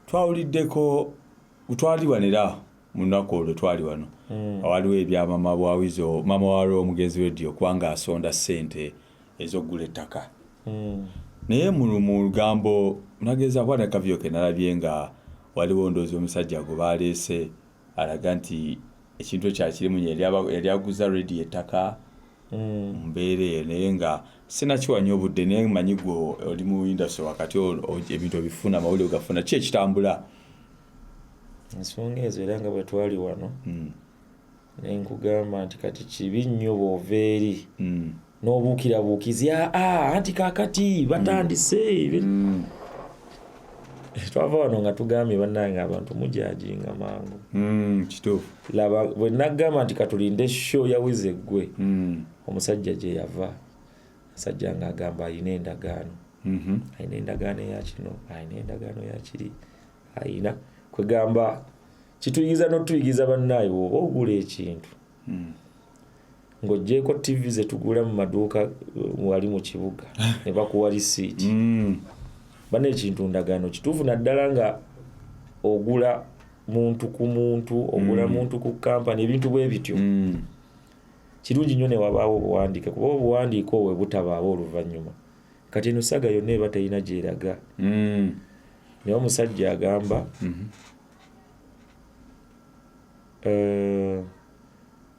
Twawuliddeko twaliwanira mu nnaku olwo twali wano waliwo ebya mama bwawizo mama waliwo omugenzi radio kubanga asonda ssente ez'oggula ettaka naye mu lugambo nageza bwana kaviyo ke nalabye nga waliwo ndoozi omusajja gwe baleese alaga nti ekintu ekyakirimu yali aguza radio ettaka mbeera eyo naye nga sinakiwanya obudde naye manyi gwe oli mu industry wakati ebintu obifuna amawulire gafuna ki ekitambula ensonga ezo era nga bwe twali wano naye nkugamba nti kati kibi nnyo bw'ova eri n'obuukirabuukizi anti kaakati batandise twava wano nga tugambye bannange abantu mujajinga mangu kituufu laba bwe naggamba nti katulinde show yawize eggwe omusajja gye yava asajja ng'agamba alina endagaano alina endagaano eya kino alina endagaano ya kiri alina kwegamba kituyigiza n'otuyigiza bannaye bw'oba ogula ekintu ng'oggyeko TV ze tugula mu maduuka wali mu kibuga ne bakuwa lisiiti bana ekintu ndagaano kituufu naddala nga ogula muntu ku muntu ogula muntu ku kampani ebintu bwe bityo kirungi nnyo ne wabaawo obuwandiike kuba obuwandiike obwe butabaawo oluvannyuma kati eno saga yonna eba terina gyeraga naye omusajja agamba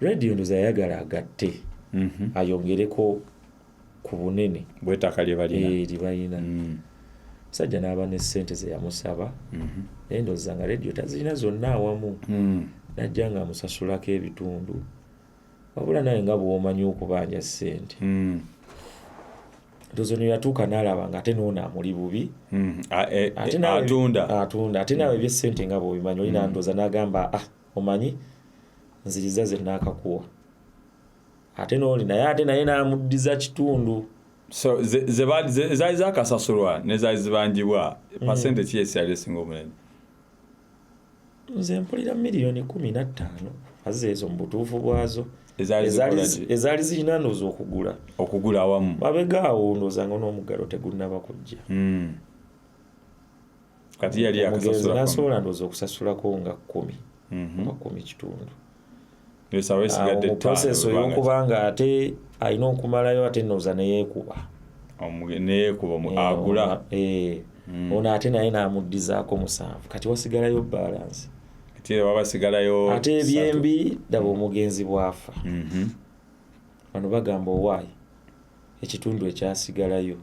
radio ndoza yayagala agatte ayongereko ku bunene bw'ettaka lye balina musajja n'aba ne ssente ze yamusaba naye ndowooza nga radio tazirina zonna awamu najja nga amusasulako ebitundu wabula naye nga bw'omanyi okubanja ssente ndowooza ono yatuuka n'alaba nga ate n'ono amuli bubi atunda ate naawe ebyessente nga bw'obimanyi olina ndowooza n'agamba omanyi nziriza ze naakakuwa ate n'oli naye n'amuddiza kitundu so zaali zakasasulwa ne zaali zibanjibwa pasente ki ekyali esinga omunene nze mpulira miliyoni 15 azeezo mu butuufu bwazo ezaali zirina ndowooza okugula awamu mabegaawo ndowooza nga n'omuggalo tegunnaba kujja kati yali yakasasula nasobola ndowooza okusasulako nga 10 oba 10 kitundu process ey'okubanga ate alina okumalayo ate ndowooza neyeekuba agula ono ate naye n'amuddizaako 7 kati wasigalayo balance ate ebyembi daba omugenzi bwafa bano bagamba owaayi ekitundu ekyasigalayo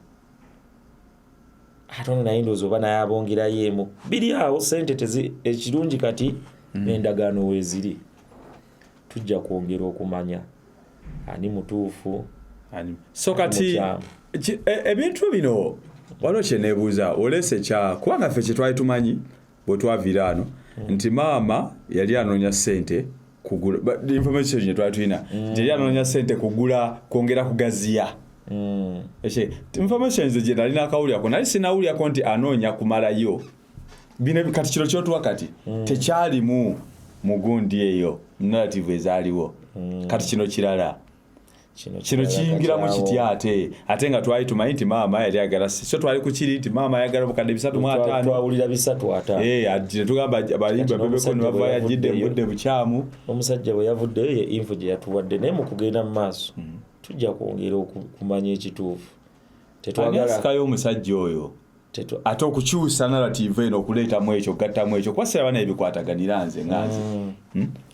ate ono naye ndowooza oba naye abongerayo emu biri awo sente ekirungi kati n'endagaano weeziri tujja kwongera okumanya ani mutuufu so kati ebintu bino waliwo kye neebuuza oleese kya kubanga ffe kye twali tumanyi bwe twaviira ano nti maama yali anoonya ssente kugula information gye twali tulina nti yali anoonya ssente kugula kwongera kugaziya information ze gye nalina akawulyako nali sinawulyako nti anoonya kumalayo bino kati kino kyotuwa kati tekyalimu mugundi eyo narrative ezaaliwo kati kino kirala kino kiyingiramu kitya ate nga twali tumanyi nti maama yali agala so twali kukiri nti maama ayagala obukadde 3.5 twawulira 3.5 tugamba abayimba bebeko ne bava yajjidde budde bukyamu omusajja bwe yavuddeyo ye info gye yatuwadde naye mu kugenda mu maaso tujja kwongera okumanya ekituufu tetwagala omusajja oyo ate okukyusa narrative eno okuleetamu ekyo gattamu ekyo kwasira bana ebikwataganira nze nganze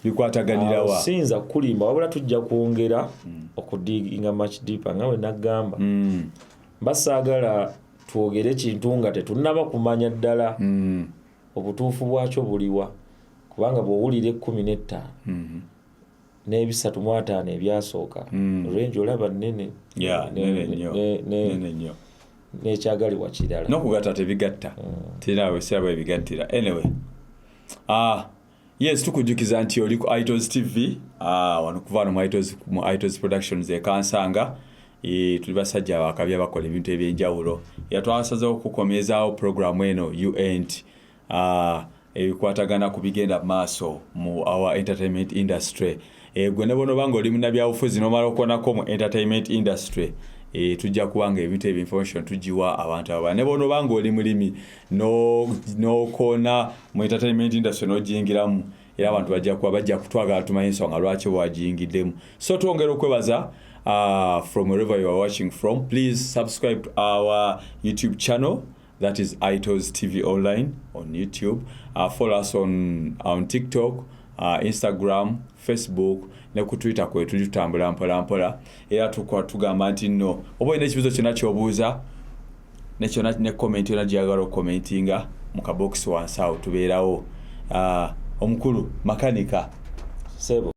bikwataganira wa sinza kulimba wabula tujja kwongera okudiginga much deeper nga we nagamba basaagala twogere ekintu nga tetunnaba kumanya ddala obutuufu bwakyo buliwa kubanga bw'owulira 15 n'ebisatu ebyasooka range olaba nnene nnyo n'ekyagalibwa kirala n'okugatta tebigatta tiraawe siraba ebigattira anyway yes tukujjukiza nti oli ku iToz TV wano kuva mu iToz Productions Kansanga tuli basajja bakabya bakola ebintu ebyenjawulo yatwasazeewo okukomezaawo programu eno UENT ebikwatagana ku bigenda maaso mu our entertainment industry gwe ne bono banga oli munabyabufuzi n'omala okuonako mu entertainment industry tujja kubanga ebintu ebyo information tugiwa abantu aba ne bono banga oli mulimi no kona mu entertainment industry no jingiramu era abantu bajja kutwagala tumanyi ensonga lwaki bwagiyingiddemu. So twongera okwebaza from wherever you are watching from. Please subscribe to our YouTube channel, that is Itos TV Online on YouTube. Follow us on TikTok, Instagram, Facebook, ne ku Twitter kwe tuli tutambula mpola era tugamba nti no oba ine ekibuzo kyonna ky'obuuza ne comment yonna gyagala okukomentinga mu kabox wansi awo tubeerawo. Omukulu makanika sebo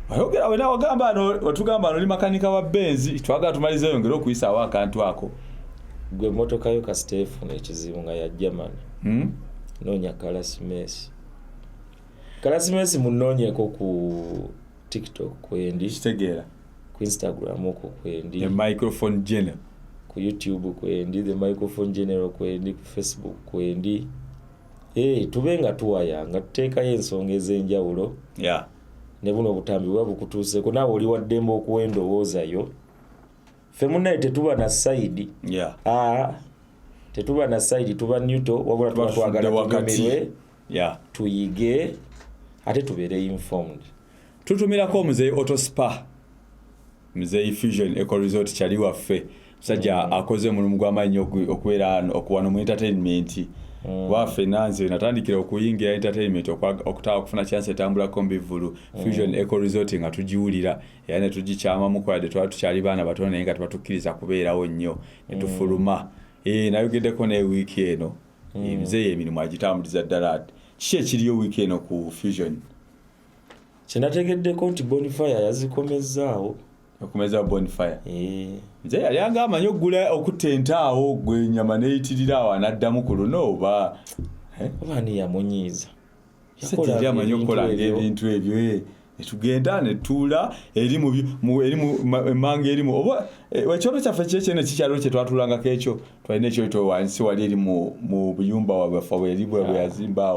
ayogera wena watugamba oli makanika wa Benz twagala tumalize yongera okuyisaawo akantu ako gwe motoka yo kasitefu n'ekizibu nga ya Germany noonya Kalasimesi munoonyeko ku TikTok kwendi kitegeera ku Instagram okwo kwendi the microphone general ku YouTube kwendi the microphone general kwendi ku Facebook kwendi tubenga tuwayanga tuteekayo ensonga ez'enjawulo ne buno obutambi bwa bukutuuseko naawe oli waddembe okuwa endowoozayo ffe munnaye tetuba na side tetuba na side tuba neutral wabula tuba twagala tugemerwe tuyige ate tubeere informed. Tutumirako omuzeeyi Autospa muzeeyi Fusion Eco Resort kyali waffe musajja akoze omulimu gw'amaanyi okubeera okuwano mu entertainment waffe nanze natandikira okuyingira entertainment okutaka okufuna chance etambulako mbivulu Fusion Eco Resort nga tugiwulira era ne tugikyama mukwade twali tukyali baana batono naye nga tubatukkiriza kubeerawo nnyo ne tufuluma nayogeddeko ne wiiki eno muzeeyi emirimu agitambuliza ddala kiki ekiriyo wiiki eno ku Fusion. Kinategeddeko nti Bonfire yazikomezzaawo okumeza Bonfire nze yali amanyi okugula okutenta awo gwe nyama neyitirira awo anaddamu ku luno oba ani yamunyiiza yakola amanyi okukola ebintu ebyo netugenda netuula eri mu emmanga erimu oba ekyoto kyaffe kyekyene kikyaliwo kye twatulangako ekyo twalina ekyoto wansi wali eri mu buyumba wabaffe bweri bwe yazimba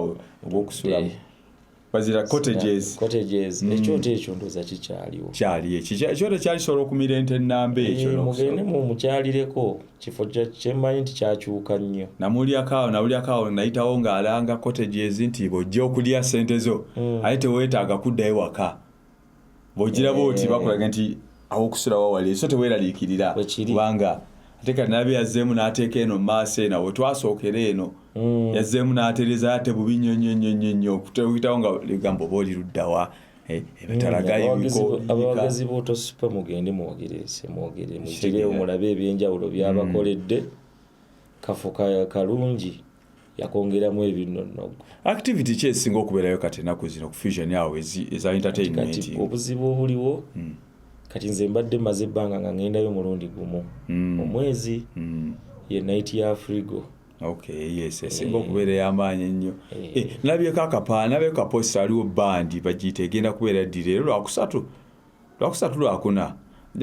obwokusulamu bazira cottages ekyoto ekyo ndoza kikyaliwo ekyoto kyalisobola okumira ente ennamba ekyo mugende mukyalireko kifo kyemmanyi nti kyakyuka nnyo nawulyakaawo nayitawo ng'alanga cottages nti bw'ojja okulya ssente zo ate teweetaaga kuddayo waka bw'ogiraba oti bakulaga nti awokusula wawali so teweeraliikirira kubanga ate kati nabe yazzeemu n'ateeka eno mu maaso eno we twasookera eno yazzeemu n'atereza ate bubi nnyo okuyitawo nga ligamba oba oli luddawa abawagazi b'Autosupa mugende mwogere mugire mulabe ebyenjawulo byabakoledde kafo kalungi yakongeramu ebinnonogo. Activity ki esinga okubeerayo kati ennaku zino ku Fusion awo eza entertainment? Obuzibu obuliwo kati nze mbadde maze ebbanga nga ngendayo mulundi gumu omwezi ye night ya Afrigo. Esinga okubeera ey'amaanyi ennyo. Nabyeko akaposta aliwo bandi bagiyita egenda kubeera ddi leero lwakusatu lwakuna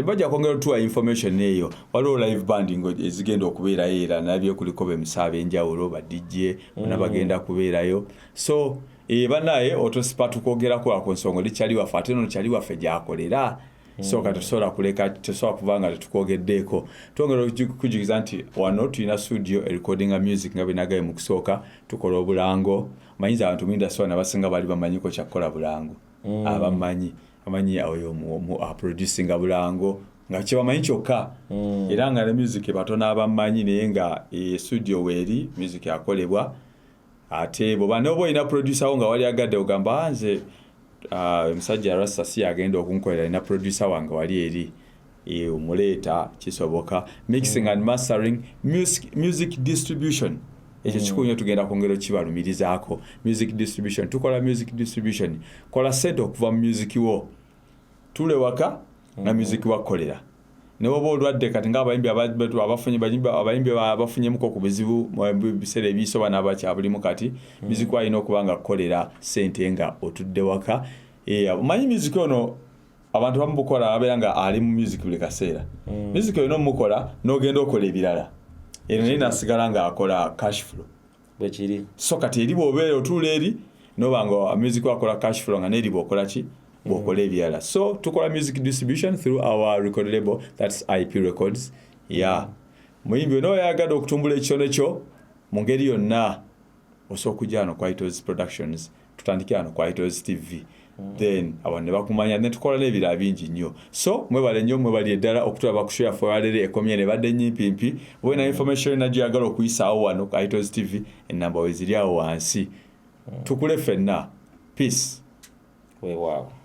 bajja kwongera otuwa information eyo waliwo live banding ezigenda okubeerayo era nabyo kuliko bemisaabe enjawulo badijje bonna bagenda kubeerayo so banaye Autospa tukwogerako ku nsonga likyali waffe ate no kyali waffe gyakolera so kati tusobola kuleka tusobola kubanga tetukwogeddeeko twongera okujugiza nti wano tulina studio recordinga music nga binagaye mu kusooka tukola obulango manyiza abantu mu industry nabasinga bali bamanyiko kyakola bulango amanyi oyo producing bulango nga kyebamanyi kyokka era nga ne music batono abamanyi naye nga studio weeri music akolebwa ate boba noba olina producer wo nga wali agadde ogamba nze omusajja Rasta si agenda okunkolera ina producer wange wali eri omuleeta kisoboka mixing and mastering music distribution ekyo kikunyo tugenda kwongera kibalumirizaako music distribution tukola music distribution kola sente okuva mu music wo tule waka na music wakolera ne woba olwadde kati ng'abayimbi abayimbi abafunyemuko ku buzibu mu biseera ebisoba n'abakyabulimu kati music alina okuba nga kukolera sente nga otudde waka omanyi music ono abantu bamubukola abeera nga ali mu music buli kaseera music olina omukola n'ogenda okola ebirala era naye nasigala nga akola cash flow bwekiri so kati eri bw'obeera otuula eri noba nga music wakola cash flow nga n'eri bw'okola ki bw'okola ebyala. So tukola music distribution through our record label, that's IP Records. Yeah. Muyimbi onoyagala okutumbula ekitono kyo mu ngeri yonna osobola okujja wano ku Itos Productions, tutandike wano ku Itos TV. Then abantu ne bakumanya, ne tukola n'ebirala bingi nnyo. So mwebale nnyo, mwebali eddala okutulaba ku show yaffe olwaleero ekomye ne badde nnyimpi. Bwena information na gyagala okuyisaawo wano ku Itos TV, ennamba we ziri awo wansi. Tukule ffenna. Peace. Weewaawo.